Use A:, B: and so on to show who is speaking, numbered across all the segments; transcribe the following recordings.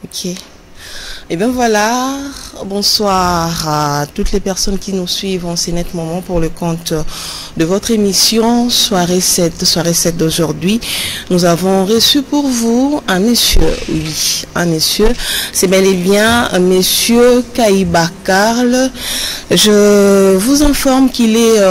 A: Ok. Et bien voilà, bonsoir à toutes les personnes qui nous suivent en ce net moment pour le compte de votre émission Soirée 7 d'aujourd'hui. Nous avons reçu pour vous un monsieur, oui, un monsieur, c'est bel et bien un monsieur Kaïba Karl. Je vous informe qu'il est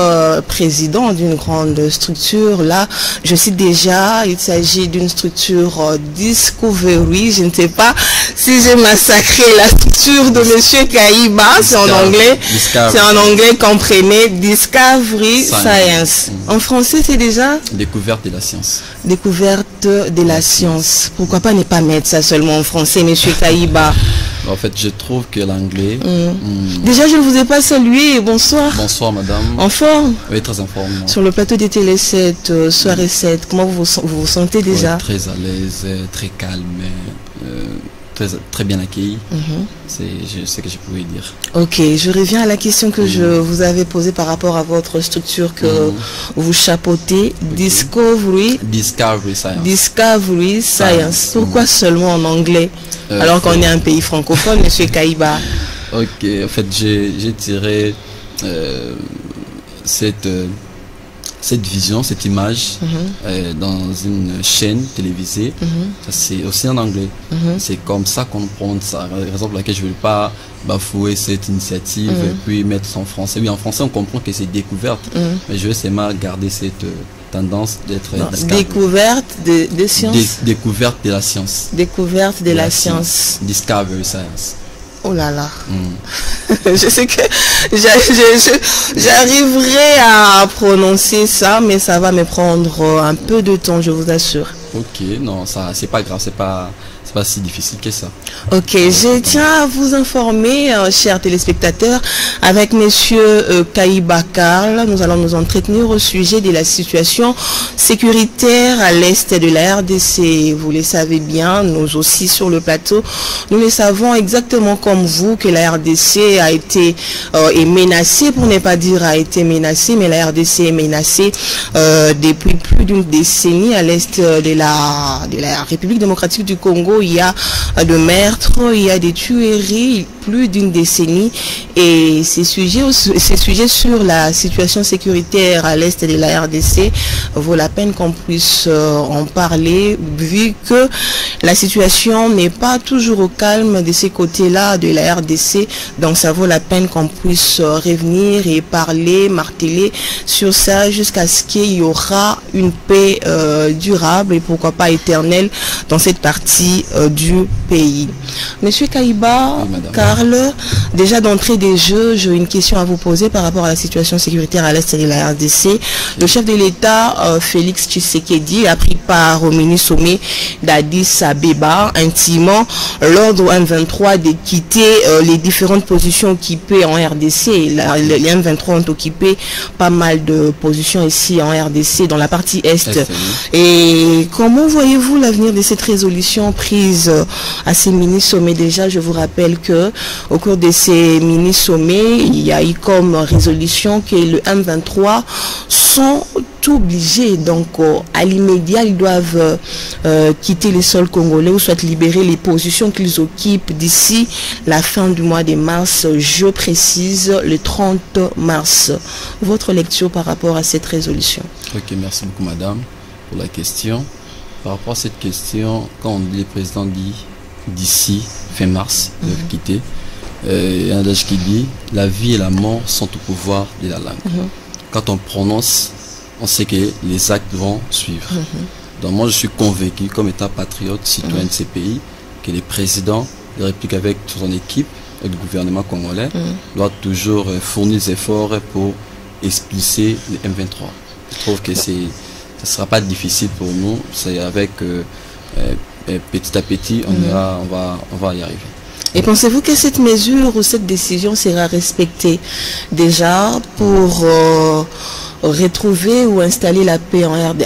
A: président d'une grande structure. Là, je cite déjà, il s'agit d'une structure Discovery. Je ne sais pas si j'ai massacré la structure de monsieur Kaïba, c'est en anglais. C'est en anglais, comprenez, Discovery Science. En français, c'est déjà
B: Découverte de la science.
A: Découverte de la science. Pourquoi pas ne pas mettre ça seulement en français, monsieur Kaïba?
B: En fait, je trouve que l'anglais...
A: Déjà, je ne vous ai pas salué. Bonsoir.
B: Bonsoir, madame.
A: En forme?
B: Oui, très en forme.
A: Sur le plateau des Télé 7, Soirée 7, comment vous vous sentez déjà?
B: Très à l'aise, très calme, très bien accueilli. C'est ce que je pouvais dire.
A: Ok, je reviens à la question que je vous avais posée par rapport à votre structure que vous chapeautez, Discovery
B: Science.
A: Discovery Science. Pourquoi seulement en anglais alors qu'on est un pays francophone, monsieur Kaïba?
B: Ok, en fait, j'ai tiré cette vision, cette image dans une chaîne télévisée. C'est aussi en anglais. C'est comme ça qu'on prend ça. La raison pour laquelle je ne veux pas bafouer cette initiative et puis mettre ça en français. Oui, en français, on comprend que c'est découverte, mais je veux seulement garder cette tendance d'être
A: découverte de science.
B: Découverte de la science.
A: Découverte de la science.
B: Discovery Science.
A: Oh là là. Je sais que j'arriverai à prononcer ça, mais ça va me prendre un peu de temps, je vous assure.
B: Ok, non, ça c'est pas grave, c'est pas si difficile que ça.
A: Ok, je tiens à vous informer, chers téléspectateurs, avec monsieur Kaïba Karl, nous allons nous entretenir au sujet de la situation sécuritaire à l'est de la RDC. Vous le savez bien, nous aussi sur le plateau, nous le savons exactement comme vous que la RDC a été est menacée, pour ne pas dire a été menacée, mais la RDC est menacée depuis plus d'une décennie à l'est de la République démocratique du Congo. Il y a de meurtres, il y a des tueries, plus d'une décennie, et ces sujets sur la situation sécuritaire à l'est de la RDC vaut la peine qu'on puisse en parler, vu que la situation n'est pas toujours au calme de ces côtés-là de la RDC. Donc ça vaut la peine qu'on puisse revenir et parler, marteler sur ça jusqu'à ce qu'il y aura une paix durable et pourquoi pas éternelle dans cette partie du pays. Monsieur Kaïba Karl, déjà d'entrée des jeux, j'ai une question à vous poser par rapport à la situation sécuritaire à l'est de la RDC. Le chef de l'État, Félix Tshisekedi, a pris part au mini-sommet d'Addis Abeba, intimant l'ordre M23 de quitter les différentes positions occupées en RDC. Les M23 ont occupé pas mal de positions ici en RDC, dans la partie est. Et comment voyez-vous l'avenir de cette résolution prise à ces mini-sommets? Déjà, je vous rappelle que au cours de ces mini-sommets, il y a eu comme résolution que le M23 sont obligés, donc à l'immédiat, ils doivent quitter les sols congolais ou soit libérer les positions qu'ils occupent d'ici la fin du mois de mars, je précise le 30 mars. Votre lecture par rapport à cette résolution?
B: Ok, merci beaucoup madame pour la question. Par rapport à cette question, quand le président dit d'ici fin mars, ils doivent quitter, il y a un adage qui dit la vie et la mort sont au pouvoir de la langue. Quand on prononce, on sait que les actes vont suivre. Donc moi je suis convaincu comme étant patriote, citoyen de ces pays, que les présidents de la République avec son équipe et le gouvernement congolais doivent toujours fournir des efforts pour expulser les M23. Je trouve que ça ne sera pas difficile pour nous, c'est avec petit à petit on va y arriver.
A: Et pensez-vous que cette mesure ou cette décision sera respectée déjà pour retrouver ou installer la paix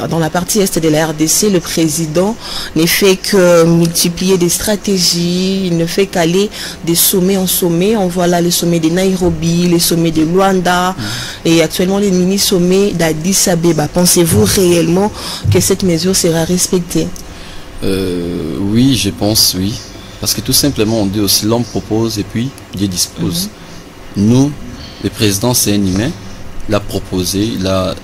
A: dans la partie est de la RDC? Le président ne fait que multiplier des stratégies, il ne fait qu'aller de sommet en sommet. On voit là le sommet de Nairobi, le sommet de Luanda et actuellement le mini-sommet d'Addis Abeba. Pensez-vous réellement que cette mesure sera respectée?
B: Oui, je pense, oui. Parce que tout simplement, on dit aussi l'homme propose et puis Dieu dispose. Nous, le président, c'est un humain. Il a proposé, il a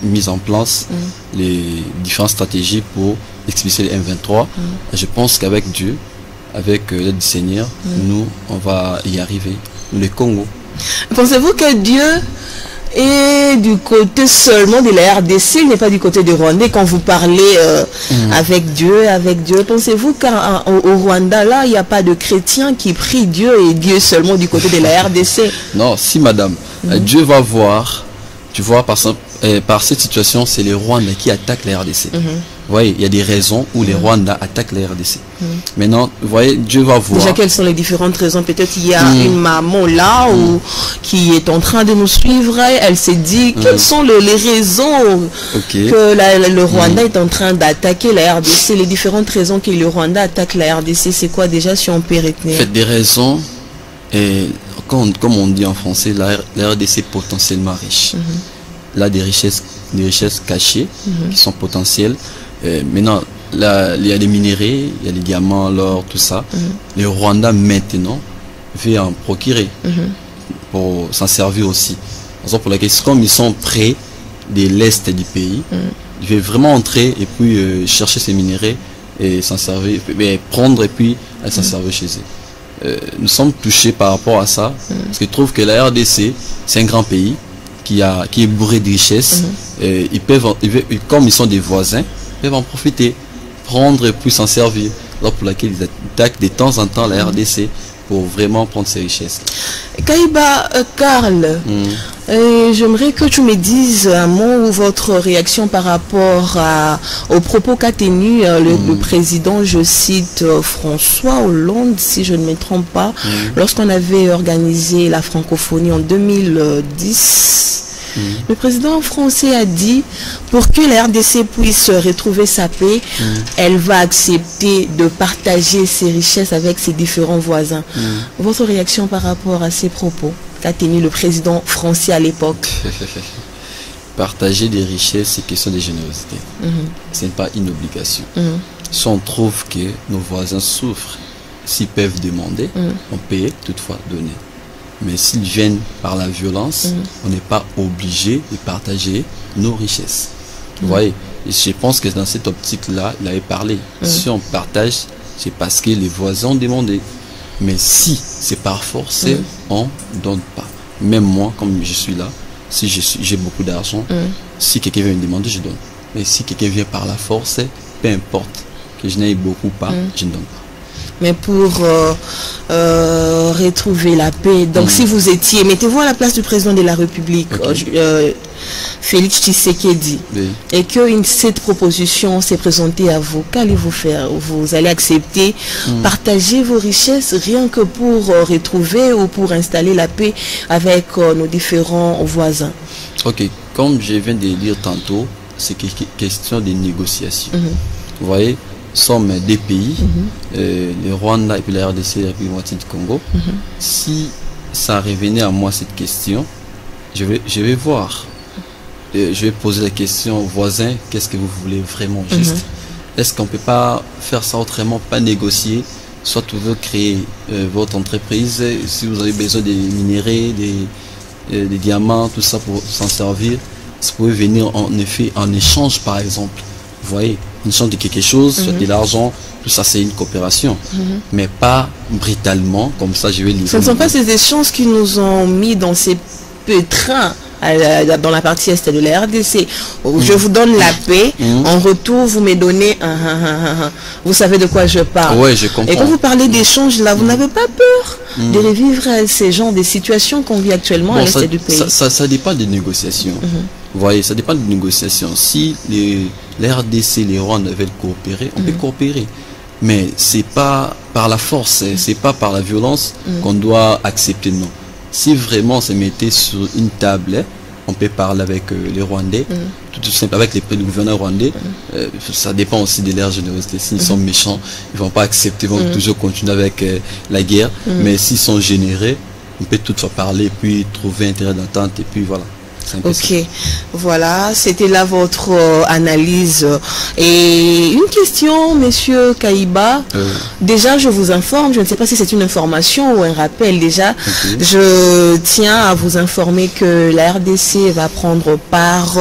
B: mis en place les différentes stratégies pour expulser les M23. Et je pense qu'avec Dieu, avec l'aide du Seigneur, nous, on va y arriver. Nous, les Congo.
A: Pensez-vous que Dieu est du côté seulement de la RDC, il n'est pas du côté du Rwanda? Quand vous parlez avec Dieu, pensez-vous qu'au Rwanda, là, il n'y a pas de chrétiens qui prient Dieu et Dieu seulement du côté de la RDC?
B: Non, si madame, Dieu va voir, tu vois, par cette situation, c'est les Rwandais qui attaquent la RDC. Vous voyez, il y a des raisons où les Rwandais attaquent la RDC. Maintenant, vous voyez, Dieu va voir.
A: Déjà, quelles sont les différentes raisons? Peut-être il y a une maman là qui est en train de nous suivre. Elle s'est dit, quelles sont les raisons que le Rwanda est en train d'attaquer la RDC? Les différentes raisons que le Rwanda attaque la RDC, c'est quoi déjà, si on peut retenir?
B: Faites des raisons, et comme on dit en français, la RDC est potentiellement riche. Là, des richesses cachées qui sont potentielles. Maintenant, là, il y a des minéraux, il y a des diamants, l'or, tout ça. Le Rwanda, maintenant, veut en procurer pour s'en servir aussi. Pour laquelle, comme ils sont près de l'est du pays, ils veulent vraiment entrer et puis chercher ces minéraux et s'en servir, prendre et puis s'en servir chez eux. Nous sommes touchés par rapport à ça, parce qu'ils trouvent que la RDC, c'est un grand pays qui est bourré de richesses. Ils peuvent, comme ils sont des voisins, ils peuvent en profiter, prendre et puis s'en servir. Alors pour laquelle ils attaquent de temps en temps la RDC pour vraiment prendre ces richesses.
A: Kayiba Karl, j'aimerais que tu me dises un mot ou votre réaction par rapport aux propos qu'a tenu le président, je cite François Hollande, si je ne me trompe pas, lorsqu'on avait organisé la francophonie en 2010. Le président français a dit, pour que la RDC puisse retrouver sa paix, elle va accepter de partager ses richesses avec ses différents voisins. Votre réaction par rapport à ces propos qu'a tenu le président français à l'époque?
B: Partager des richesses, c'est question de générosité. Ce n'est pas une obligation. Si on trouve que nos voisins souffrent, s'ils peuvent demander, on peut toutefois donner. Mais s'ils viennent par la violence, on n'est pas obligé de partager nos richesses. Vous voyez, et je pense que dans cette optique-là, il avait parlé. Si on partage, c'est parce que les voisins ont demandé. Mais si c'est par force, on ne donne pas. Même moi, comme je suis là, si j'ai beaucoup d'argent, si quelqu'un vient me demander, je donne. Mais si quelqu'un vient par la force, peu importe que je n'aie beaucoup pas, je ne donne pas.
A: Mais pour retrouver la paix, donc si vous étiez, mettez-vous à la place du président de la République, Félix Tshisekedi, et que cette proposition s'est présentée à vous, qu'allez-vous faire? Vous allez accepter, partager vos richesses rien que pour retrouver ou pour installer la paix avec nos différents voisins?
B: Ok, comme je viens de le dire tantôt, c'est question de négociation. Vous voyez, sommes des pays, le Rwanda et puis la RDC, la République du Congo. Si ça revenait à moi cette question, je vais voir. Je vais poser la question aux voisins, qu'est-ce que vous voulez vraiment juste? Est-ce qu'on ne peut pas faire ça autrement, pas négocier? Soit vous voulez créer votre entreprise, si vous avez besoin des minéraux, des diamants, tout ça pour s'en servir, vous pouvez venir en effet en échange par exemple. Vous voyez, en échange de quelque chose, soit de l'argent, tout ça c'est une coopération. Mais pas brutalement, comme ça je vais livrer.
A: Ce ne sont pas ces échanges qui nous ont mis dans ces pétrins dans la partie est de la RDC. Je vous donne la paix, en retour vous me donnez vous savez de quoi je parle.
B: Ouais, je comprends.
A: Et quand vous parlez d'échanges là, vous n'avez pas peur de revivre ces genres de situations qu'on vit actuellement à l'est du pays?
B: Ça dépend des négociations. Vous voyez, ça dépend des négociations. Si les RDC, les Rwandais veulent coopérer, on peut coopérer. Mais c'est pas par la force, c'est pas par la violence qu'on doit accepter, non. Si vraiment on se mettait sur une table, on peut parler avec les Rwandais, tout simple, avec le gouverneur rwandais. Ça dépend aussi de leur générosité. S'ils sont méchants, ils ne vont pas accepter, ils vont toujours continuer avec la guerre. Mais s'ils sont généreux, on peut toutefois parler et puis trouver un terrain d'entente et puis voilà.
A: Ok, voilà, c'était là votre analyse. Et une question, monsieur Kaïba. Déjà, je vous informe, je ne sais pas si c'est une information ou un rappel déjà. Je tiens à vous informer que la RDC va prendre part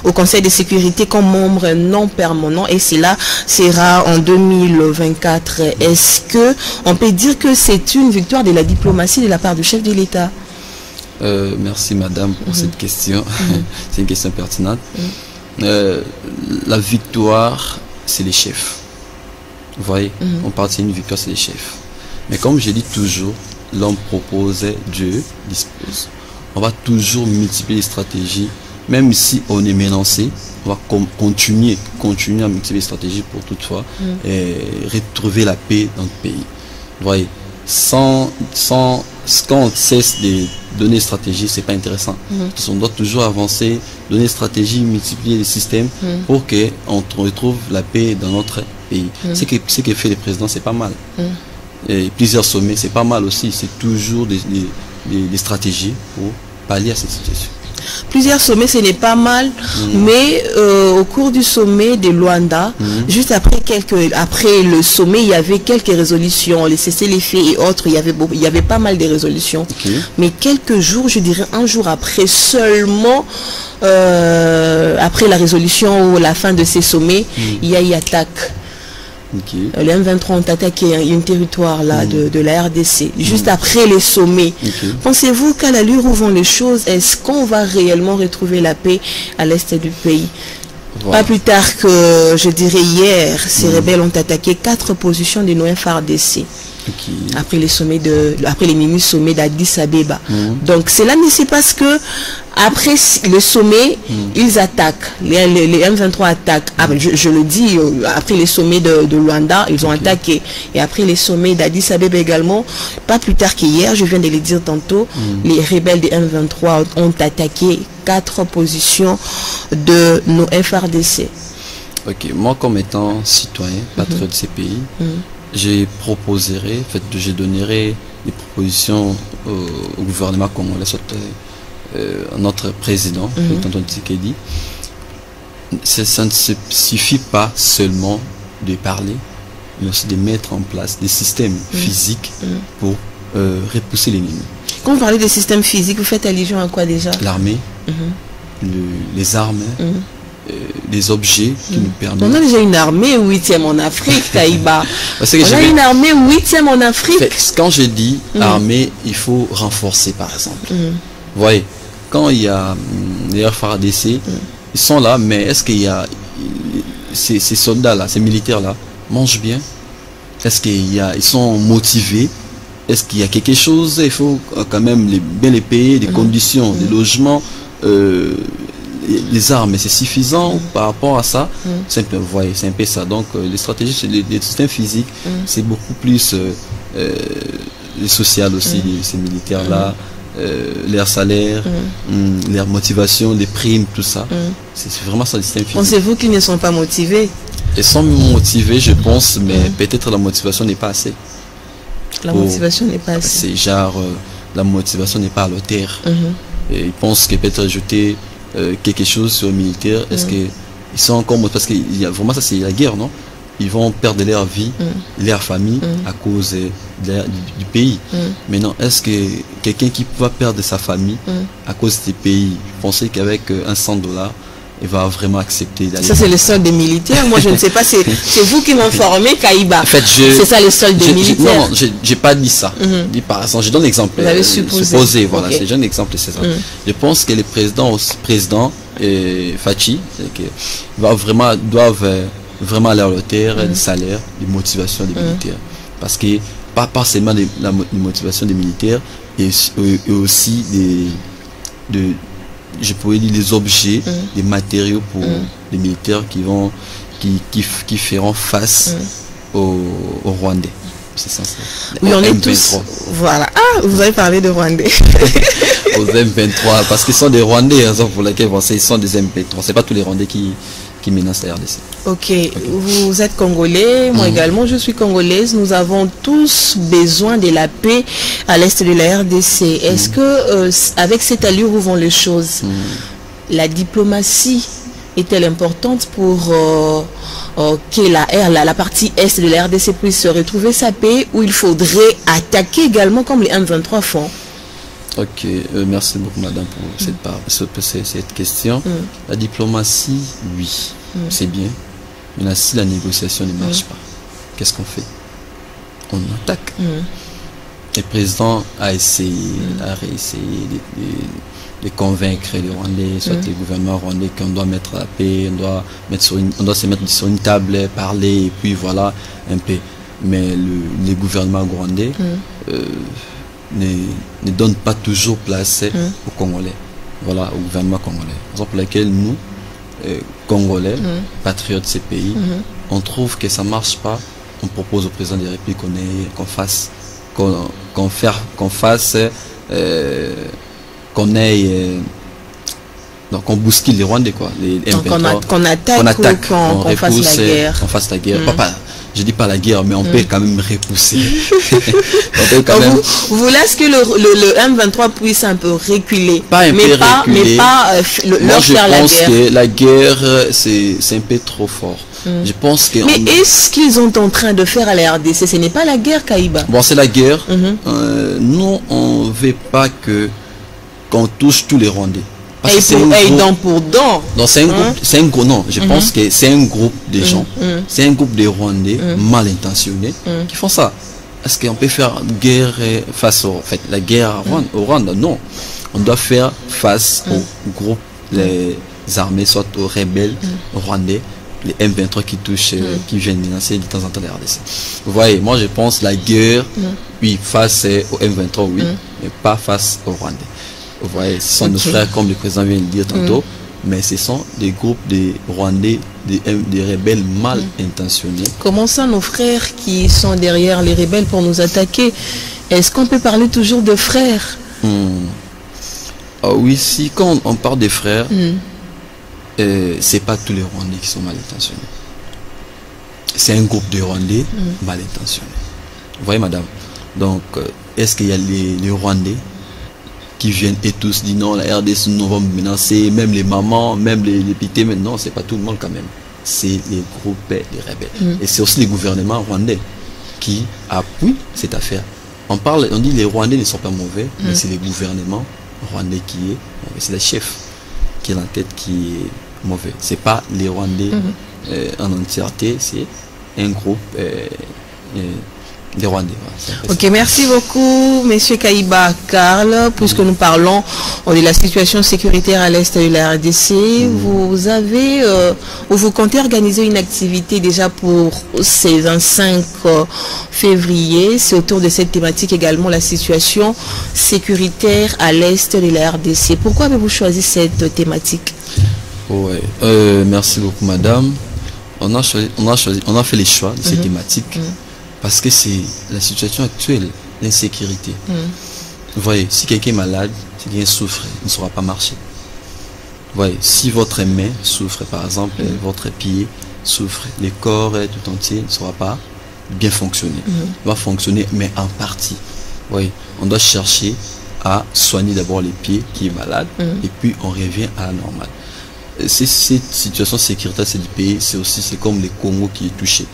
A: au Conseil de sécurité comme membre non permanent et cela sera en 2024. Est-ce que on peut dire que c'est une victoire de la diplomatie de la part du chef de l'État?
B: Merci madame pour cette question. C'est une question pertinente. La victoire, c'est les chefs. Vous voyez, on parle d'une victoire, c'est les chefs. Mais comme je dis toujours, l'homme propose, Dieu dispose. On va toujours multiplier les stratégies, même si on est menacé, on va continuer à multiplier les stratégies pour toutefois retrouver la paix dans le pays. Vous voyez, quand on cesse de donner des stratégies, c'est pas intéressant. On doit toujours avancer, donner des stratégies, multiplier les systèmes pour qu'on retrouve la paix dans notre pays. Ce que fait le président, c'est pas mal. Et plusieurs sommets, c'est pas mal aussi. C'est toujours des stratégies pour pallier à cette situation.
A: Plusieurs sommets, ce n'est pas mal, mais au cours du sommet de Luanda, juste après le sommet, il y avait quelques résolutions, les cessez-les-feux et autres, il y avait pas mal de résolutions. Mais quelques jours, je dirais un jour après seulement, après la résolution ou la fin de ces sommets, il y a eu attaque. Les M23 ont attaqué un territoire là de la RDC juste après les sommets. Pensez-vous qu'à l'allure où vont les choses, est-ce qu'on va réellement retrouver la paix à l'est du pays? Pas plus tard que, je dirais hier, ces rebelles ont attaqué 4 positions de nos FARDC. Après les mini-sommets d'Addis Abeba. Donc cela ne se passe que après le sommet, ils attaquent. Les M23 attaquent. Je le dis, après les sommets de Luanda, ils ont attaqué. Et après les sommets d'Addis Abeba également, pas plus tard qu'hier, je viens de le dire tantôt, les rebelles des M23 ont attaqué 4 positions de nos FARDC. Ok,
B: moi comme étant citoyen, patriote de ces pays, je proposerai, en fait, je donnerai des propositions au gouvernement congolais, soit à notre président, Tonton Tshisekedi. Ça ne suffit pas seulement de parler, mais aussi de mettre en place des systèmes physiques pour repousser l'ennemi.
A: Quand vous parlez de systèmes physiques, vous faites allusion à quoi déjà?
B: L'armée, les armes, des objets qui nous permettent...
A: On a déjà une armée 8e en Afrique, Kaïba. On a une armée 8e en Afrique.
B: Quand je dis armée, il faut renforcer par exemple. Vous voyez, quand il y a les FARDC, ils sont là, mais est-ce qu'il y a ces soldats-là, ces militaires-là, mangent bien? Est-ce qu'ils sont motivés? Est-ce qu'il y a quelque chose? Il faut quand même bien les payer, des conditions, des logements, les armes, c'est suffisant par rapport à ça. Vous voyez, c'est un peu ça. Donc les stratégies, c'est les systèmes physiques, c'est beaucoup plus les sociales aussi, ces militaires-là, leur salaire, leur motivation, les primes, tout ça. C'est vraiment ça, le système physique.
A: Pensez-vous qu'ils ne sont pas motivés?
B: Ils sont motivés, je pense, mais peut-être la motivation n'est pas assez.
A: La motivation n'est pas assez.
B: C'est genre, la motivation n'est pas à l'auteur. Et ils pensent que peut-être ajouter quelque chose sur les militaires, est-ce qu'ils sont encore motivés? Parce qu'il y a vraiment ça, c'est la guerre, non? Ils vont perdre leur vie, leur famille à cause du pays. Maintenant, est-ce que quelqu'un qui va perdre sa famille à cause du pays, pensez qu'avec un $100, il va vraiment accepter d'aller...
A: Ça, c'est le solde des militaires. Moi, je ne sais pas, c'est vous qui m'informez, Kaïba. En fait, c'est ça le solde des militaires.
B: Non, j'ai pas dit ça. Dis par exemple, je donne l'exemple.
A: Vous avez supposé.
B: Voilà, c'est un exemple, c'est ça. Je pense que les présidents Fachi, doivent vraiment aller à la terre, des salaires, des motivations des militaires. Parce que, pas seulement la motivation des militaires, et aussi je pourrais dire des objets, des matériaux pour les militaires qui feront face aux Rwandais. C'est ça.
A: Oui, on est tous... Voilà. Ah, vous avez parlé de Rwandais.
B: Aux M23, parce qu'ils sont des Rwandais, raison pour laquelle ils sont des M23. C'est pas tous les Rwandais qui qui menacent la RDC.
A: Ok, vous êtes congolais, moi également je suis congolaise. Nous avons tous besoin de la paix à l'est de la RDC. Est-ce que, avec cette allure où vont les choses, la diplomatie est-elle importante pour que la partie est de la RDC puisse retrouver sa paix, ou il faudrait attaquer également comme les M23 font?
B: Ok, merci beaucoup madame pour cette question. La diplomatie, oui, c'est bien. Mais si la négociation ne marche pas, qu'est-ce qu'on fait? On attaque. Le président a essayé, a réessayé de convaincre les Rwandais, soit les gouvernements rwandais, qu'on doit mettre la paix, on doit se mettre sur une table, parler, et puis voilà, un peu. Mais les gouvernements rwandais ne donnent pas toujours place aux Congolais, voilà, au gouvernement congolais. Raison pour laquelle nous, Congolais, patriotes de ces pays, on trouve que ça ne marche pas. On propose au président de la République qu'on bouscule les Rwandais, quoi.
A: Qu'on attaque, qu'on fasse la guerre.
B: On fasse la guerre. Je dis pas la guerre, mais on peut quand même repousser.
A: Vous voulez ce que le M23 puisse un peu reculer, mais pas leur faire la guerre.
B: Je pense que la guerre, c'est un peu trop fort. Je pense que
A: mais est-ce qu'ils sont en train de faire à la RDC? Ce n'est pas la guerre, Kaïba.
B: Bon, c'est la guerre. Nous, on ne veut pas qu'on touche tous les Rwandais.
A: Et dent pour dent.
B: Non, c'est un groupe, non, je pense que c'est un groupe de gens, c'est un groupe de Rwandais mal intentionnés qui font ça. Est-ce qu'on peut faire guerre face la guerre au Rwanda? Non. On doit faire face aux groupes, les armées, soit aux rebelles rwandais, les M23 qui touchent, qui viennent menacer de temps en temps les RDC. Vous voyez, moi je pense la guerre, oui, face au M23, oui, mais pas face aux Rwandais. Vous voyez, ce sont nos frères, comme le président vient de le dire tantôt, mais ce sont des groupes de Rwandais, des rebelles mal intentionnés.
A: Comment ça, nos frères qui sont derrière les rebelles pour nous attaquer? Est-ce qu'on peut parler toujours de frères?
B: Oui, si quand on parle des frères, c'est pas tous les Rwandais qui sont mal intentionnés. C'est un groupe de Rwandais mal intentionnés. Vous voyez, madame? Donc, est-ce qu'il y a les Rwandais qui viennent et tous disent non, la RDC nous va menacer, même les mamans, même les députés, mais non, c'est pas tout le monde quand même. C'est les groupes des rebelles. Et c'est aussi les gouvernements rwandais qui appuient cette affaire. On dit les Rwandais ne sont pas mauvais, mais c'est les gouvernements rwandais qui est mauvais. C'est le chef qui est en tête qui est mauvais. C'est pas les Rwandais en entièreté, c'est un groupe des Rwandais.
A: Ok, merci beaucoup, Monsieur Kaïba Karl. Puisque nous parlons de la situation sécuritaire à l'est de la RDC, vous avez ou vous comptez organiser une activité déjà pour ces 25 février. C'est autour de cette thématique également, la situation sécuritaire à l'est de la RDC. Pourquoi avez-vous choisi cette thématique?
B: Ouais, merci beaucoup, madame. On a fait les choix de cette thématique. Parce que c'est la situation actuelle, l'insécurité. Vous voyez, si quelqu'un est malade, si quelqu'un souffre, il ne saura pas marcher. Vous voyez, si votre main souffre, par exemple, votre pied souffre, le corps tout entier ne saura pas bien fonctionner. Il va fonctionner, mais en partie. Vous voyez, on doit chercher à soigner d'abord les pieds qui est malade, et puis on revient à la normale. Cette situation sécuritaire de ce pays, c'est comme le Congo qui est touché.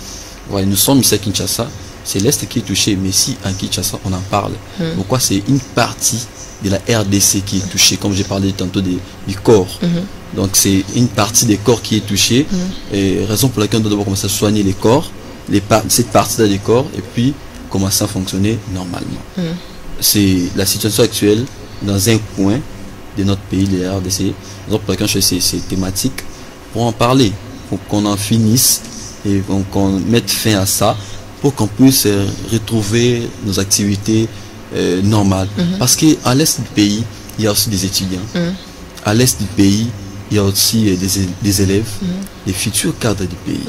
B: Ouais, nous sommes ici à Kinshasa, c'est l'Est qui est touché, mais si en Kinshasa on en parle, pourquoi c'est une partie de la RDC qui est touchée, comme j'ai parlé tantôt du corps. Donc c'est une partie des corps qui est touchée, et raison pour laquelle on doit d'abord commencer à soigner les corps, cette partie-là des corps, et puis commencer à fonctionner normalement. C'est la situation actuelle dans un coin de notre pays, de la RDC, raison pour laquelle je fais ces thématiques, pour en parler, pour qu'on en finisse, et qu'on mette fin à ça pour qu'on puisse retrouver nos activités normales. Parce qu'à l'est du pays, il y a aussi des étudiants. À l'est du pays, il y a aussi des élèves, des futurs cadres du pays.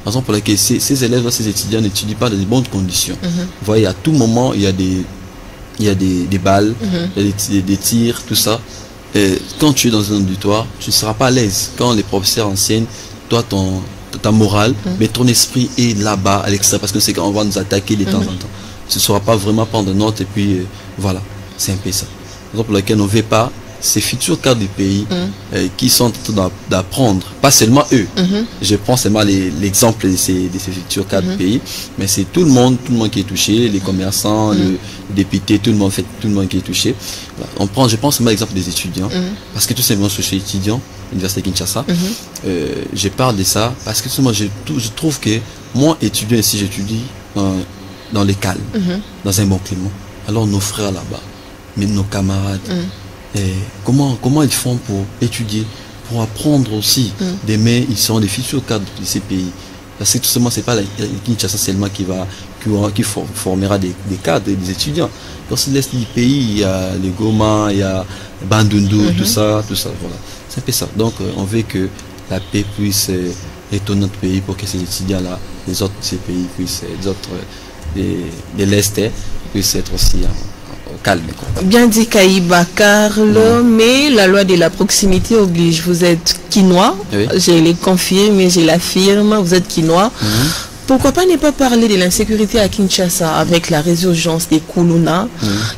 B: Raison pour laquelle ces élèves, ces étudiants n'étudient pas dans de bonnes conditions. Vous voyez, à tout moment, il y a des balles, il y a des tirs, tout ça. Et quand tu es dans un auditoire, tu ne seras pas à l'aise. Quand les professeurs enseignent, toi, ta morale, mais ton esprit est là-bas, à l'extérieur, parce que c'est qu'on va nous attaquer de temps en temps. Ce ne sera pas vraiment prendre note, et puis voilà, c'est un peu ça. Raison pour laquelle on ne veut pas ces futurs cadres du pays qui sont en train d'apprendre, pas seulement eux. Je prends seulement l'exemple de ces futurs cadres du pays, mais c'est tout le monde qui est touché, les commerçants, les députés, tout le monde qui est touché. Voilà. Je prends seulement l'exemple des étudiants, parce que tout simplement je suis étudiant à l'université Kinshasa. Je parle de ça parce que moi je trouve que moi étudiant ici, j'étudie dans les calmes, dans un bon climat. Alors nos frères là-bas, mais nos camarades, comment ils font pour étudier, pour apprendre aussi. Demain, ils seront des futurs cadres de ces pays. Parce que tout simplement, c'est pas la Kinshasa seulement qui formera des cadres, des étudiants. Dans le l'est du pays, il y a les Goma, il y a Bandundu, tout ça, voilà. C'est un peu ça. Donc, on veut que la paix puisse retourner notre pays pour que ces étudiants-là, les autres de ces pays puissent, les autres de l'Est, puissent être aussi au calme. Quoi.
A: Bien dit Kaïba Karl, mais la loi de la proximité oblige. Vous êtes quinois, je les confirme, mais je l'affirme, vous êtes quinois. Pourquoi pas ne pas parler de l'insécurité à Kinshasa avec la résurgence des Kuluna?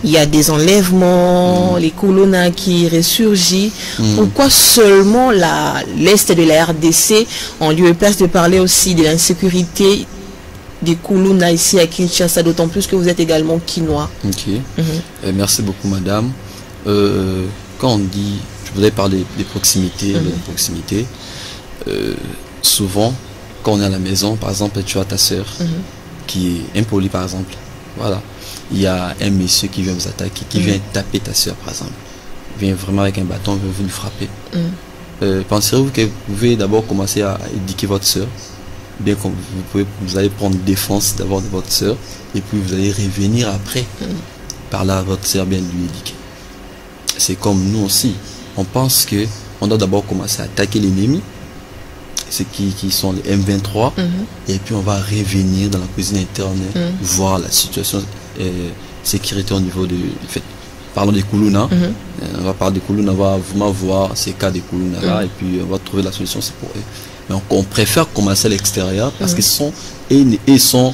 A: Il y a des enlèvements, les Kuluna qui ressurgissent. Pourquoi seulement l'Est de la RDC, en lieu et place de parler aussi de l'insécurité des Kuluna ici à Kinshasa, d'autant plus que vous êtes également quinois?
B: Merci beaucoup, madame. Quand on dit, je voudrais parler des proximités, souvent, quand on est à la maison, par exemple, tu as ta soeur qui est impolie, par exemple. Voilà. Il y a un monsieur qui vient vous attaquer, qui vient taper ta soeur, par exemple. Il vient vraiment avec un bâton, veut vous le frapper. Pensez-vous que vous pouvez d'abord commencer à éduquer votre soeur? Bien comme vous allez prendre défense d'abord de votre soeur, et puis vous allez revenir après par là votre soeur bien lui éduquer. C'est comme nous aussi. On pense que on doit d'abord commencer à attaquer l'ennemi, ceux qui sont les M23, et puis on va revenir dans la cuisine interne, voir la situation sécurité au niveau de... Parlons des Kuluna, on va parler des Kuluna, on va vraiment voir ces cas des Kuluna là, et puis on va trouver la solution, c'est pour eux. Mais on préfère commencer à l'extérieur parce qu'ils sont, sont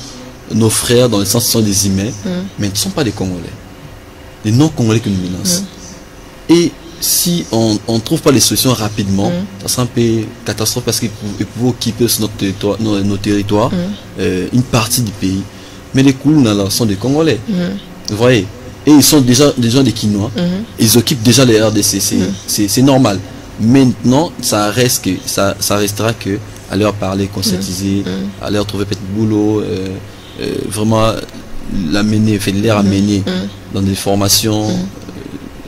B: nos frères dans le sens qu'ils sont des humains, mais ils ne sont pas des Congolais. Les non-Congolais qui nous menacent. Et si on ne trouve pas les solutions rapidement, ça sera un peu catastrophe parce qu'ils peuvent occuper nos territoires, une partie du pays. Mais les Kuluna là sont des Congolais. Vous voyez? Et ils sont déjà des Quinois. Ils occupent déjà les RDC. C'est normal. Maintenant, ça restera que à leur parler, conscientiser, à leur trouver peut-être boulot, vraiment l'amener, l'air amener dans des formations.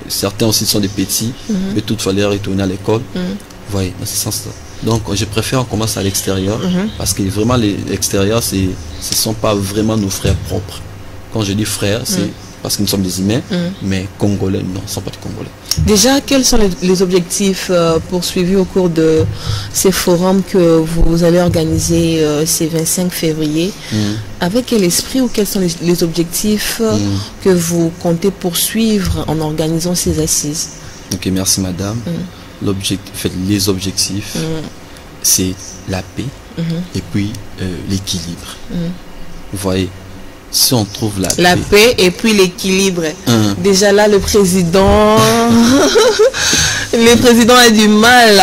B: Certains aussi sont des petits, mais toutefois les retourner à l'école. Vous voyez, dans ce sens-là. Donc, je préfère qu'on commence à l'extérieur, parce que vraiment, l'extérieur, ce ne sont pas vraiment nos frères propres. Quand je dis frères, c'est parce que nous sommes des humains, mais Congolais, non, ne sont pas des Congolais.
A: Déjà, quels sont les objectifs poursuivis au cours de ces forums que vous allez organiser ce 25 février? Avec quel esprit ou quels sont les objectifs que vous comptez poursuivre en organisant ces assises?
B: Ok, merci madame. Les objectifs, c'est la paix et puis l'équilibre. Vous voyez, si on trouve la
A: paix et puis l'équilibre. Déjà là, le président a du mal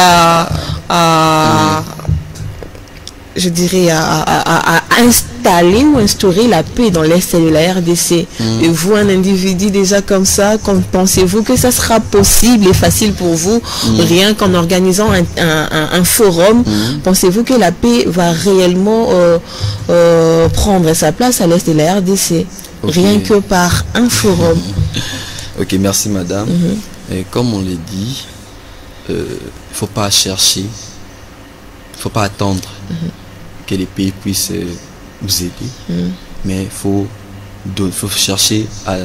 A: je dirais, à installer ou instaurer la paix dans l'Est de la RDC. Et vous, un individu déjà comme ça, pensez-vous que ça sera possible et facile pour vous, rien qu'en organisant un forum, pensez-vous que la paix va réellement prendre sa place à l'Est de la RDC, rien que par un forum?
B: Ok, merci madame. Et comme on l'a dit, il ne faut pas chercher, il ne faut pas attendre que les pays puissent vous aider, mais il faut chercher à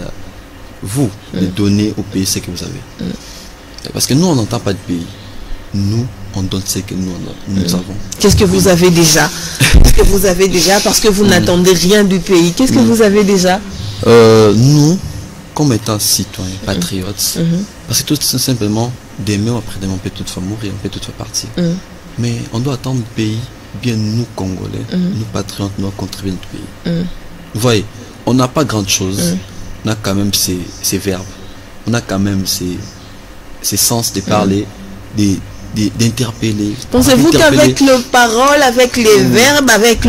B: vous de donner au pays ce que vous avez. Parce que nous, on n'entend pas de pays. Nous, on donne ce que nous avons.
A: Qu'est-ce que vous avez déjà? Qu'est-ce que vous avez déjà? Parce que vous n'attendez rien du pays. Qu'est-ce que vous avez déjà?
B: Nous, comme étant citoyens, patriotes, parce que tout simplement, demain ou après-demain, on peut toutefois mourir, on peut toutefois partir. Mais on doit attendre le pays, bien nous Congolais, nous patriotes, nous contribuer notre pays. Vous voyez, on n'a pas grand chose, on a quand même ces verbes, on a quand même ces sens de parler, d'interpeller.
A: Pensez-vous qu'avec le parole, avec les verbes, avec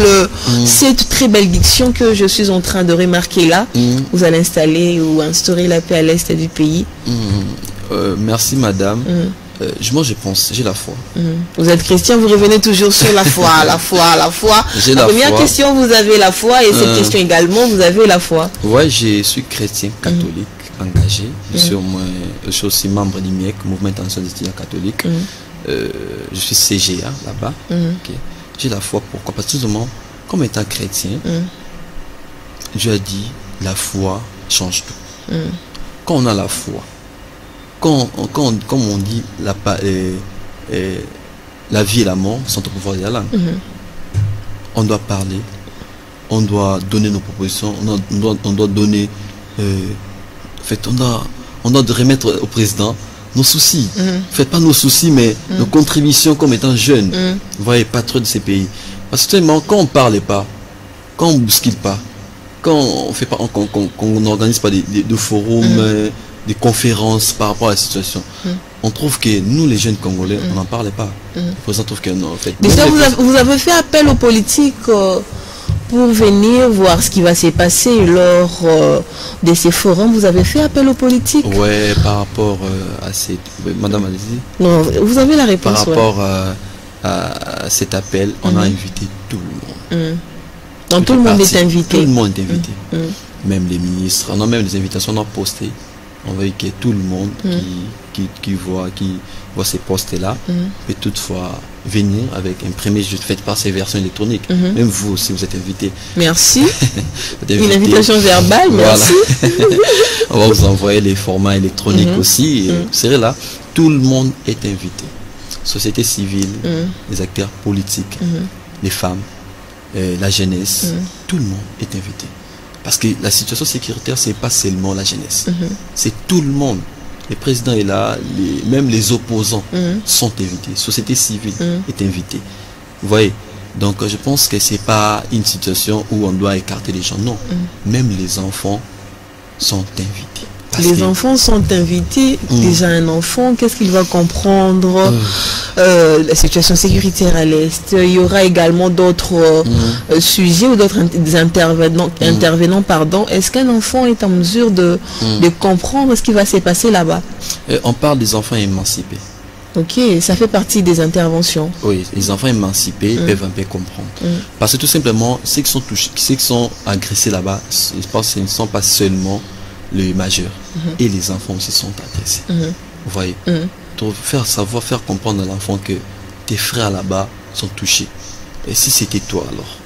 A: cette très belle diction que je suis en train de remarquer là, vous allez installer ou instaurer la paix à l'est du pays?
B: Merci madame. Moi je pense, j'ai la foi.
A: Vous êtes chrétien, vous revenez toujours sur la foi, la foi, la foi. La première question, vous avez la foi, et cette question également, vous avez la foi.
B: Ouais, je suis chrétien catholique engagé. Je suis aussi membre du MIEC, Mouvement International des étudiants catholiques. Je suis CGA là-bas. Okay. J'ai la foi, pourquoi? Parce que tout simplement, comme étant chrétien, Dieu a dit la foi change tout. Quand on a la foi, comme on dit, la vie et la mort sont au pouvoir de la langue. On doit parler, on doit donner nos propositions, on doit donner, en fait, on doit remettre au président nos soucis. Faites pas nos soucis, mais nos contributions comme étant jeunes. Vous voyez, patriotes de ces pays. Parce que quand on parle pas, quand on bouscule pas, quand on fait pas, qu'on n'organise pas de forums, des conférences par rapport à la situation, on trouve que nous, les jeunes Congolais, on n'en parlait pas. Le président trouve que non, en fait.
A: Déjà, vous avez fait appel aux politiques pour venir voir ce qui va se passer lors de ces forums. Vous avez fait appel aux politiques?
B: Ouais, par rapport à cette... Madame, allez-y.
A: Non, vous avez la réponse.
B: Par rapport à cet appel, on a invité tout le monde.
A: Donc tout le monde est invité.
B: Tout le monde est invité. Même les ministres. On a même les invitations, on a posté. On veut que tout le monde qui voit ces postes-là peut toutefois venir avec un premier jeu fait par ces versions électroniques. Même vous aussi, vous êtes invité.
A: Merci. Une invitation verbale, merci.
B: On va vous envoyer les formats électroniques aussi. Et vous serez là. Tout le monde est invité. Société civile, les acteurs politiques, les femmes, la jeunesse, tout le monde est invité. Parce que la situation sécuritaire, c'est pas seulement la jeunesse. C'est tout le monde. Le président est là, même les opposants sont invités. Société civile est invitée. Vous voyez? Donc je pense que c'est pas une situation où on doit écarter les gens. Non. Même les enfants sont invités.
A: Les enfants sont invités. Déjà un enfant, qu'est-ce qu'il va comprendre? La situation sécuritaire à l'Est. Il y aura également d'autres sujets ou d'autres intervenants. Pardon. Est-ce qu'un enfant est en mesure de comprendre ce qui va se passer là-bas?
B: On parle des enfants émancipés.
A: Ok, ça fait partie des interventions.
B: Oui, les enfants émancipés peuvent un peu comprendre. Parce que tout simplement, ceux qui sont touchés, ceux qui sont agressés là-bas, je pense que ce ne sont pas seulement les majeurs, et les enfants aussi sont agressés. Vous voyez, faire comprendre à l'enfant que tes frères là-bas sont touchés. Et si c'était toi alors,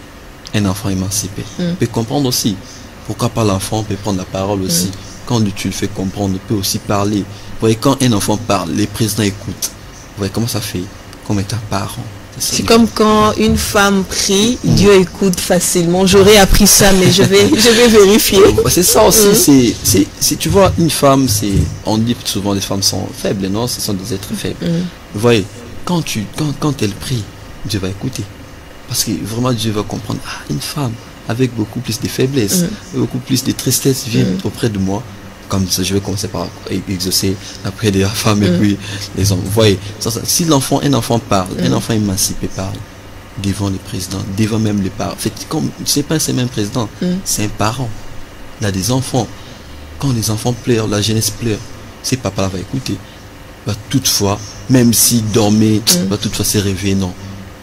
B: un enfant émancipé, peut comprendre aussi. Pourquoi pas l'enfant peut prendre la parole aussi. Quand tu le fais comprendre, peut aussi parler. Vous voyez, quand un enfant parle, les présidents écoutent. Vous voyez comment ça fait, comme étant parent.
A: C'est comme quand une femme prie, Dieu écoute facilement. J'aurais appris ça, mais je vais vérifier.
B: C'est ça aussi. Tu vois, une femme, on dit souvent les femmes sont faibles, non? Ce sont des êtres faibles. Vous voyez, quand elle prie, Dieu va écouter. Parce que vraiment, Dieu va comprendre. Ah, une femme avec beaucoup plus de faiblesse, beaucoup plus de tristesse vient auprès de moi. Comme ça, je vais commencer par exaucer après les femmes et puis les hommes. Vous voyez, si un enfant parle, un enfant émancipé parle devant le président, devant même les parents. En fait, c'est pas un même président, c'est un parent. Il a des enfants. Quand les enfants pleurent, la jeunesse pleure, ces papas-là va écouter. Va toutefois, même s'il dormait, va toutefois se réveiller. Non,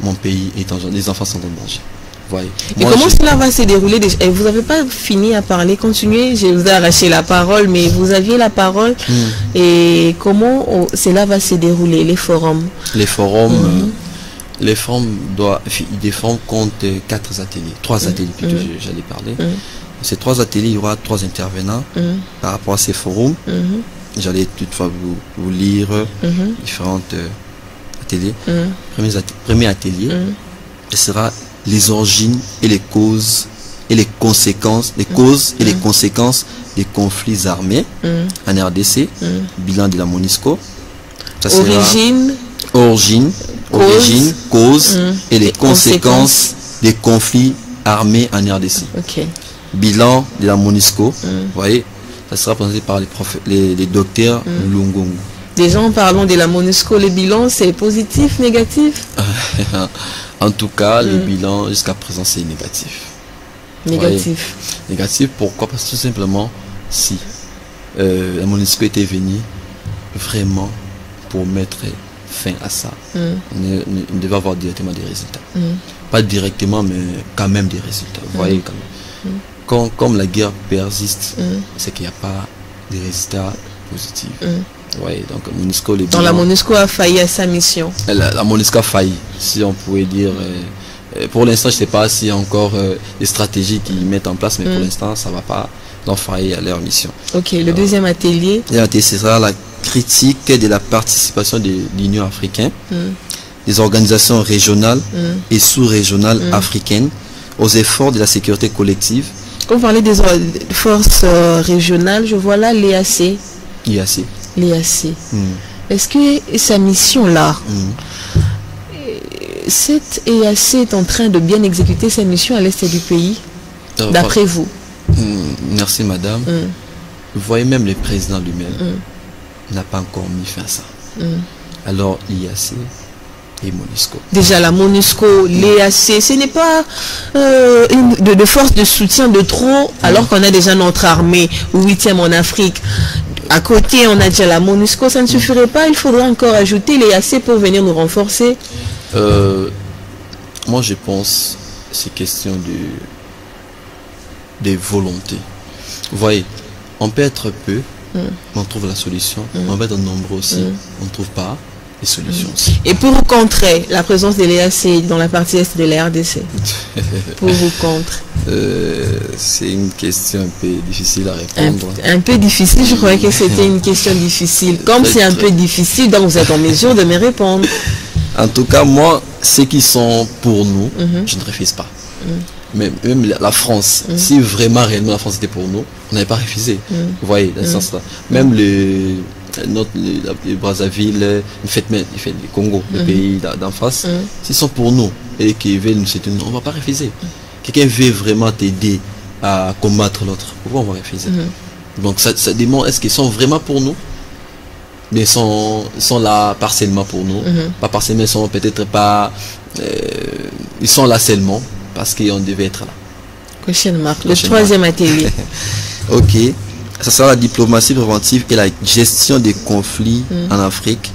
B: mon pays est en danger, les enfants sont en danger. Voyez.
A: Et comment cela va se dérouler? Vous n'avez pas fini à parler, continuez, je vous ai arraché la parole, mais vous aviez la parole. Et comment cela va se dérouler, les forums?
B: Les forums, des forums comptent 4 ateliers, 3 ateliers plutôt, j'allais parler. Ces 3 ateliers, il y aura 3 intervenants par rapport à ces forums. J'allais toutefois vous lire différents ateliers. Premier atelier, ce sera les origines et les causes et les conséquences, les causes et les conséquences des conflits armés en RDC, bilan de la MONUSCO.
A: Origine,
B: origine, cause et les conséquences des conflits armés en RDC.
A: Ok.
B: Bilan de la MONUSCO, vous voyez, ça sera présenté par les docteurs Lungungu.
A: Déjà, en parlant de la MONUSCO, le bilan, c'est positif, négatif?
B: En tout cas, le bilan jusqu'à présent, c'est négatif.
A: Négatif.
B: Négatif, pourquoi? Parce que tout simplement, si la MONUSCO était venue vraiment pour mettre fin à ça, on devait avoir directement des résultats. Pas directement, mais quand même des résultats. Vous voyez, quand même. Comme la guerre persiste, c'est qu'il n'y a pas de résultats positifs. Ouais, donc MONUSCO,
A: la MONUSCO a failli à sa mission.
B: La MONUSCO a failli, si on pouvait dire. Pour l'instant, je ne sais pas s'il y a encore des stratégies qu'ils mettent en place, mais pour l'instant, ça ne va pas leur faillir à leur mission.
A: Ok, le deuxième atelier.
B: Ce sera la critique de la participation de l'Union africaine, des organisations régionales et sous-régionales africaines aux efforts de la sécurité collective.
A: Quand vous parlez des forces régionales, je vois là l'EAC.
B: l'EAC.
A: L'EAC. Est-ce que sa mission-là, cette EAC est en train de bien exécuter sa mission à l'est du pays, d'après vous?
B: Merci madame. Vous voyez, même le président lui-même n'a pas encore mis fin à ça. Alors l'EAC et MONUSCO.
A: Déjà la MONUSCO, l'EAC, ce n'est pas de force de soutien de trop, alors qu'on a déjà notre armée, 8e en Afrique. À côté, on a déjà la MONUSCO, ça ne suffirait pas, il faudrait encore ajouter l'EAC pour venir nous renforcer.
B: Moi je pense que c'est question de volonté. Vous voyez, on peut être peu, on trouve la solution. On peut être nombreux aussi, on ne trouve pas les solutions aussi.
A: Et pour vous contrer la présence de l'EAC dans la partie est de la RDC, pour vous contre?
B: C'est une question un peu difficile à répondre.
A: Un peu difficile, je croyais que c'était une question difficile. Comme c'est un peu difficile, donc vous êtes en mesure de me répondre.
B: En tout cas, moi, ceux qui sont pour nous, je ne refuse pas. Même la France, si vraiment réellement la France était pour nous, on n'avait pas refusé. Vous voyez, dans ce sens-là. Même le Brazzaville, le Congo, le pays d'en face, s'ils sont pour nous et qu'ils veulent nous soutenir, on ne va pas refuser. Quelqu'un veut vraiment t'aider à combattre l'autre, pourquoi on va refuser? Donc ça demande, est-ce qu'ils sont vraiment pour nous? Mais ils sont là partiellement pour nous. Pas partiellement, ils sont peut-être pas... ils sont là seulement parce qu'on devait être là.
A: Prochaine marque, le troisième atelier.
B: Ok. Ça sera la diplomatie préventive et la gestion des conflits en Afrique.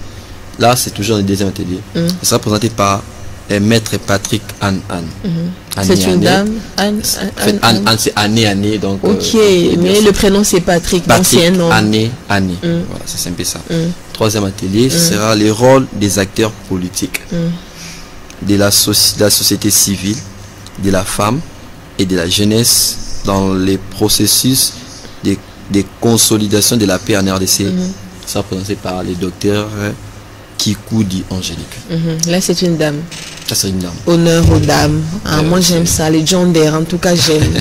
B: Là, c'est toujours le deuxième atelier. Ça sera présenté par Maître Patrick Anne.
A: C'est une dame.
B: Anne, c'est Anne. Donc,
A: ok, mais le prénom c'est Patrick.
B: Patrick, Anne. Voilà, c'est un peu ça. Troisième atelier, ce sera le rôle des acteurs politiques, de la société civile, de la femme et de la jeunesse dans les processus de consolidation de la paix en RDC. Ça sera présenté par les docteurs Kikoudi Angélique.
A: Là, c'est une dame.
B: Ça, c'est une dame.
A: Honneur aux dames. Moi, j'aime ça. Les gender, en tout cas, j'aime.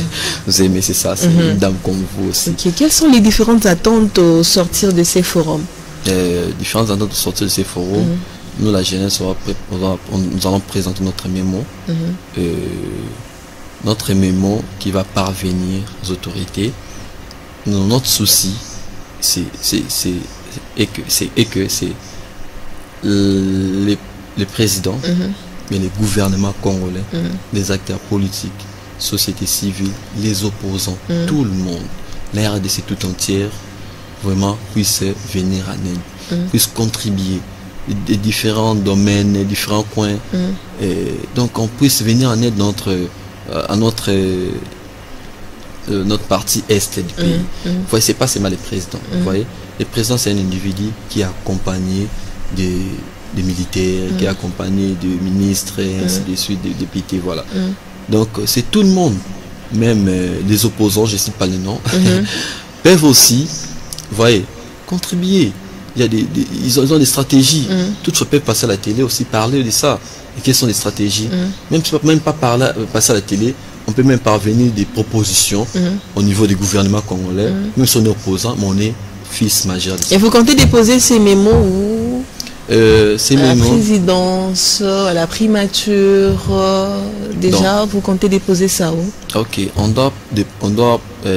B: Vous aimez, c'est ça. C'est une dame comme vous aussi.
A: Okay. Quelles sont les différentes attentes au sortir de ces forums?
B: Différentes attentes au sortir de ces forums. Nous, la jeunesse, nous allons présenter notre mémo. Notre mémo qui va parvenir aux autorités. Notre souci, c'est les présidents, mais les gouvernements congolais, les acteurs politiques, société civile, les opposants, tout le monde, la RDC tout entière, vraiment puisse venir en aide, puisse contribuer des différents domaines, des différents coins, et donc on puisse venir en aide à notre partie est du pays. Vous voyez, c'est pas seulement les présidents. Vous voyez, le président c'est un individu qui est accompagné des militaires, qui est accompagné de ministres, et ainsi de suite, des députés, voilà. Donc c'est tout le monde, même les opposants, je ne cite pas les noms, peuvent aussi, vous voyez, contribuer. Il y a ils ont des stratégies. Toutefois, peuvent passer à la télé aussi, parler de ça. Et quelles sont les stratégies? Même si on ne peut même pas passer à la télé, on peut même parvenir des propositions au niveau du gouvernement congolais. Même si on est opposant, mais on est fils majeur.
A: Et vous comptez déposer ces mémos où? La présidence, la primature, déjà, vous comptez déposer ça où?
B: Ok, on doit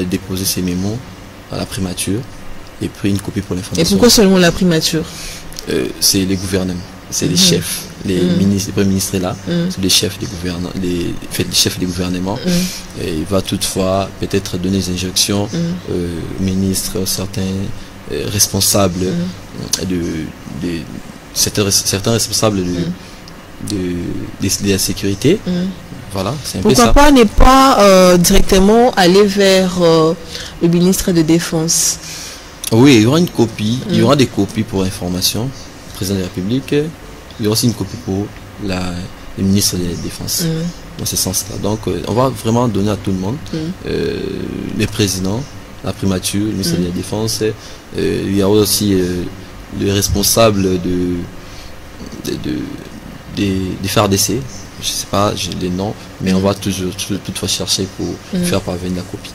B: déposer ces mémos à la primature et puis une copie pour l'information.
A: Et pourquoi seulement la primature?
B: C'est les gouvernements, c'est les chefs, les ministres, les premiers ministres là, c'est les chefs des gouvernements, les chefs des gouvernements. Et il va toutefois peut-être donner des injonctions aux ministres, certains responsables certains responsables de la sécurité. Voilà, c'est un peu ça.
A: Pourquoi pas ne pas directement aller vers le ministre de Défense?
B: Oui, il y aura une copie, il y aura des copies pour information, le président de la République, il y aura aussi une copie pour le ministre de la Défense, dans ce sens-là. Donc, on va vraiment donner à tout le monde, les présidents, la primature, le ministre de la Défense, il y aura aussi le responsable des FARDC, je ne sais pas les noms, mais on va toutefois chercher pour faire parvenir la copie.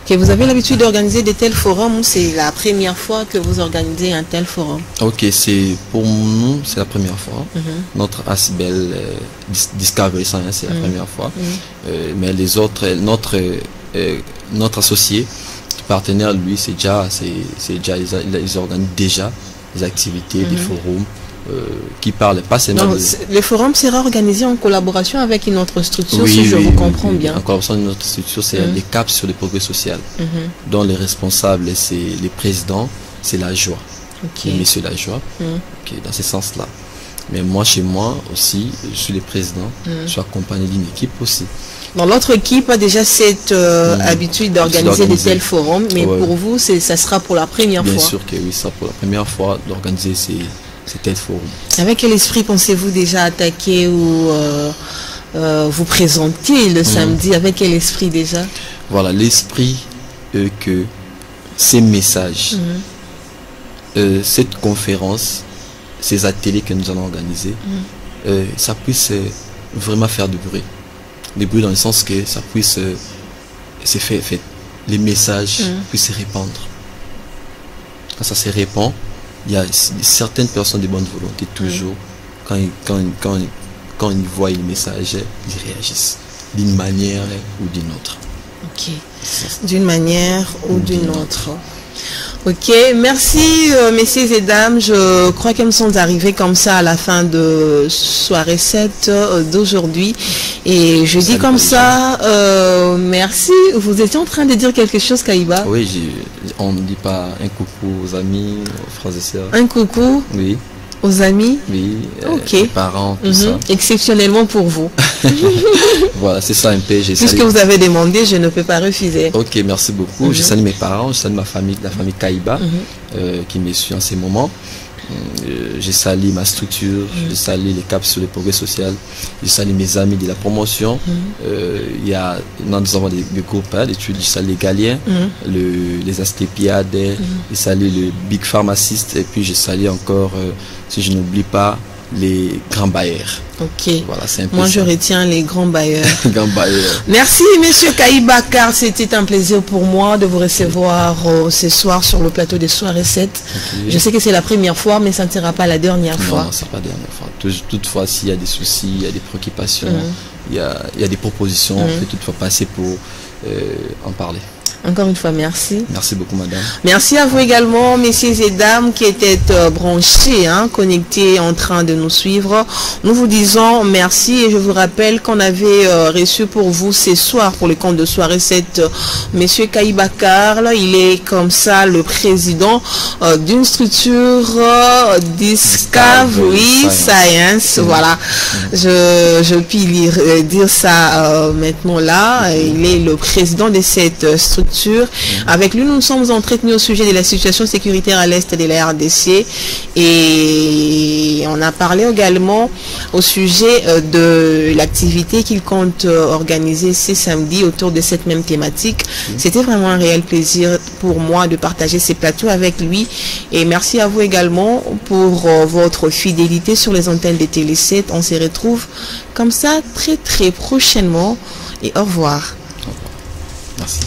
A: Okay, vous avez l'habitude d'organiser de tels forums, c'est la première fois que vous organisez un tel forum? Ok,
B: pour nous, c'est la première fois. Notre Asbel Discovery Science, c'est la première fois. Mais les autres, notre associé, partenaire, lui, ils organisent déjà des activités, des forums qui parlent pas seulement
A: Le forum sera organisé en collaboration avec une autre structure, si je vous comprends bien.
B: En collaboration avec une autre structure, c'est les caps sur le progrès social, dont les responsables, c'est les présidents, c'est la joie, monsieur la joie, dans ce sens-là. Mais moi, chez moi aussi, je suis le président, je suis accompagné d'une équipe aussi.
A: Dans l'autre équipe a déjà cette habitude d'organiser de tels forums, mais pour vous, ça sera pour la première fois?
B: Bien sûr que oui, ça sera pour la première fois d'organiser ces tels forums.
A: Avec quel esprit pensez-vous déjà attaquer ou vous présenter le samedi? Avec quel esprit déjà?
B: Voilà, l'esprit que ces messages, cette conférence, ces ateliers que nous allons organiser, ça puisse vraiment faire du bruit. Du bruit dans le sens que ça puisse les messages puissent se répandre. Quand ça se répand, il y a certaines personnes de bonne volonté toujours, quand ils voient les messages, ils réagissent d'une manière ou d'une autre.
A: Ok, d'une manière ou d'une autre. Ok, merci messieurs et dames, je crois que nous sommes arrivés comme ça à la fin de soirée 7 d'aujourd'hui et je dis comme ça, merci. Vous étiez en train de dire quelque chose, Kaïba?
B: Oui, on ne dit pas un coucou aux amis, aux frères et sœurs.
A: Un coucou?
B: Oui.
A: Aux amis?
B: Oui, aux parents, tout ça.
A: Exceptionnellement pour vous.
B: Voilà, c'est ça un peu.
A: Puisque vous avez demandé, je ne peux pas refuser.
B: Ok, merci beaucoup. Je salue mes parents, je salue ma famille, la famille Kaïba, qui me suit en ces moments. Je salue ma structure, je salue les caps sur le progrès social, je salue mes amis de la promotion. Nous avons des groupes d'études, je salue les Galiens, les Asclépiades, je salue le Big Pharmacist et puis je salue encore, si je n'oublie pas, les grands bailleurs.
A: Ok.
B: Voilà, c'est un peu
A: moi
B: ça.
A: Je retiens les grands bailleurs.
B: Grands bailleurs.
A: Merci monsieur Kaïba Bakar, c'était un plaisir pour moi de vous recevoir ce soir sur le plateau des soirées 7. Okay. Je sais que c'est la première fois, mais ça ne sera pas la dernière fois.
B: Non, ce n'est pas la dernière fois. Toutefois, s'il y a des soucis, il y a des préoccupations, il y a des propositions, on peut toutefois passer pour en parler.
A: Encore une fois, merci.
B: Merci beaucoup, madame.
A: Merci à vous également, messieurs et dames, qui étaient branchés, connectés, en train de nous suivre. Nous vous disons merci et je vous rappelle qu'on avait reçu pour vous ce soir, pour le compte de soirée 7, monsieur Kaïba Bakar. Il est comme ça le président d'une structure Discovery Science. Voilà, je puis dire ça maintenant là. Il est le président de cette structure. Avec lui, nous nous sommes entretenus au sujet de la situation sécuritaire à l'est de la RDC et on a parlé également au sujet de l'activité qu'il compte organiser ce samedi autour de cette même thématique. C'était vraiment un réel plaisir pour moi de partager ces plateaux avec lui et merci à vous également pour votre fidélité sur les antennes de Télé 7. On se retrouve comme ça très prochainement et au revoir.
B: Merci.